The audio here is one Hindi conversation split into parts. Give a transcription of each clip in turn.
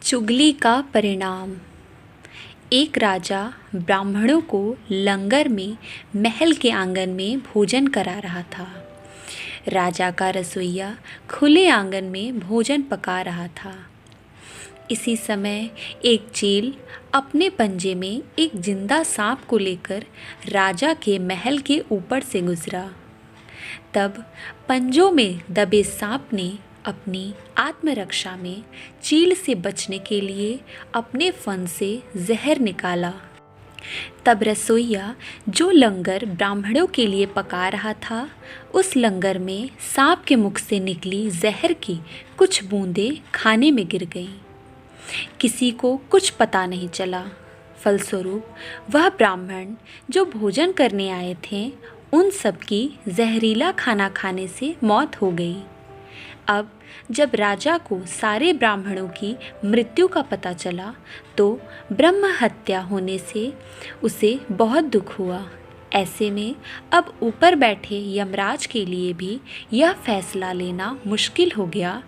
चुगली का परिणाम। एक राजा ब्राह्मणों को लंगर में महल के आंगन में भोजन करा रहा था। राजा का रसोइया खुले आंगन में भोजन पका रहा था। इसी समय एक चील अपने पंजे में एक जिंदा सांप को लेकर राजा के महल के ऊपर से गुजरा। तब पंजों में दबे सांप ने अपनी आत्मरक्षा में चील से बचने के लिए अपने फन से जहर निकाला। तब रसोइया जो लंगर ब्राह्मणों के लिए पका रहा था, उस लंगर में सांप के मुख से निकली जहर की कुछ बूंदें खाने में गिर गईं। किसी को कुछ पता नहीं चला। फलस्वरूप वह ब्राह्मण जो भोजन करने आए थे, उन सब की जहरीला खाना खाने से मौत हो गई। अब जब राजा को सारे ब्राह्मणों की मृत्यु का पता चला, तो ब्रह्म हत्या होने से उसे बहुत दुख हुआ। ऐसे में अब ऊपर बैठे यमराज के लिए भी यह फैसला लेना मुश्किल हो गया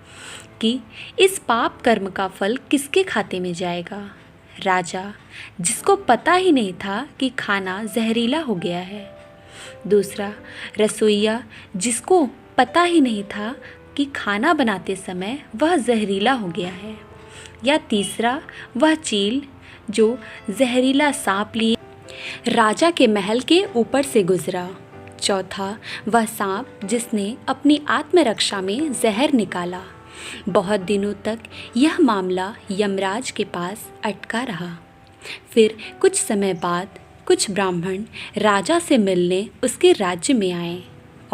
कि इस पाप कर्म का फल किसके खाते में जाएगा। राजा, जिसको पता ही नहीं था कि खाना जहरीला हो गया है। दूसरा, रसोइया, जिसको पता ही नहीं था कि खाना बनाते समय वह जहरीला हो गया है। या तीसरा, वह चील जो जहरीला सांप लिए राजा के महल के ऊपर से गुजरा। चौथा, वह सांप जिसने अपनी आत्मरक्षा में जहर निकाला। बहुत दिनों तक यह मामला यमराज के पास अटका रहा। फिर कुछ समय बाद कुछ ब्राह्मण राजा से मिलने उसके राज्य में आए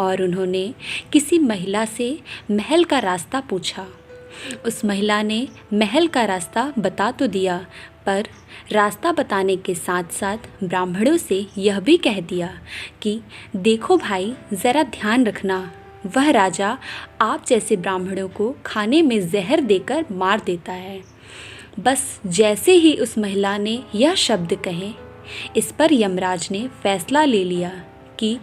और उन्होंने किसी महिला से महल का रास्ता पूछा। उस महिला ने महल का रास्ता बता तो दिया, पर रास्ता बताने के साथ साथ ब्राह्मणों से यह भी कह दिया कि देखो भाई, ज़रा ध्यान रखना, वह राजा आप जैसे ब्राह्मणों को खाने में जहर देकर मार देता है। बस जैसे ही उस महिला ने यह शब्द कहे, इस पर यमराज ने फैसला ले लिया कि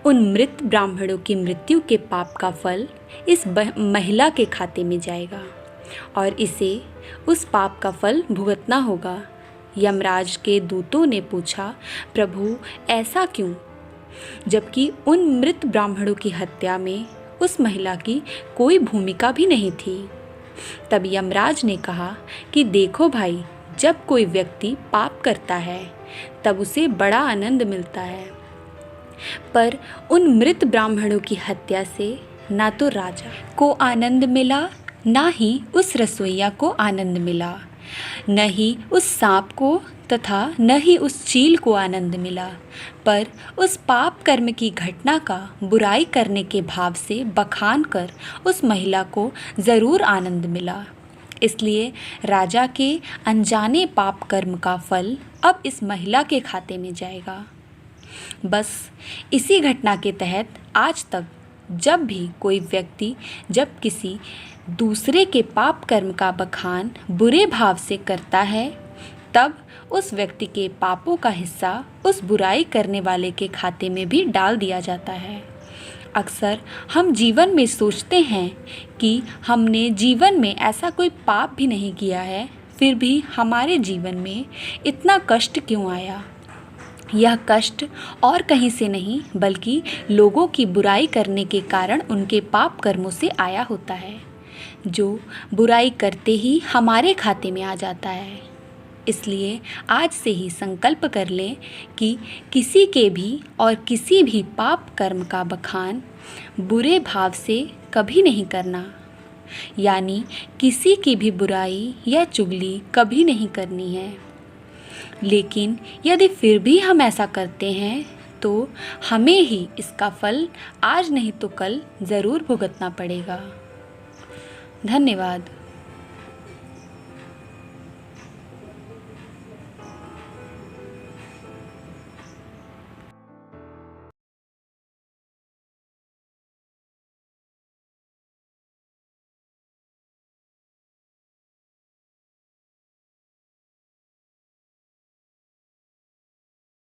उन मृत ब्राह्मणों की मृत्यु के पाप का फल इस महिला के खाते में जाएगा और इसे उस पाप का फल भुगतना होगा। यमराज के दूतों ने पूछा, प्रभु, ऐसा क्यों? जबकि उन मृत ब्राह्मणों की हत्या में उस महिला की कोई भूमिका भी नहीं थी। तब यमराज ने कहा कि देखो भाई, जब कोई व्यक्ति पाप करता है तब उसे बड़ा आनंद मिलता है, पर उन मृत ब्राह्मणों की हत्या से ना तो राजा को आनंद मिला, ना ही उस रसोइया को आनंद मिला, न ही उस सांप को तथा न ही उस चील को आनंद मिला, पर उस पाप कर्म की घटना का बुराई करने के भाव से बखान कर उस महिला को ज़रूर आनंद मिला। इसलिए राजा के अनजाने पाप कर्म का फल अब इस महिला के खाते में जाएगा। बस इसी घटना के तहत आज तक जब भी कोई व्यक्ति जब किसी दूसरे के पाप कर्म का बखान बुरे भाव से करता है, तब उस व्यक्ति के पापों का हिस्सा उस बुराई करने वाले के खाते में भी डाल दिया जाता है। अक्सर हम जीवन में सोचते हैं कि हमने जीवन में ऐसा कोई पाप भी नहीं किया है, फिर भी हमारे जीवन में इतना कष्ट क्यों आया। यह कष्ट और कहीं से नहीं, बल्कि लोगों की बुराई करने के कारण उनके पाप कर्मों से आया होता है, जो बुराई करते ही हमारे खाते में आ जाता है। इसलिए आज से ही संकल्प कर लें कि किसी के भी और किसी भी पाप कर्म का बखान बुरे भाव से कभी नहीं करना, यानी किसी की भी बुराई या चुगली कभी नहीं करनी है। लेकिन यदि फिर भी हम ऐसा करते हैं तो हमें ही इसका फल आज नहीं तो कल ज़रूर भुगतना पड़ेगा। धन्यवाद।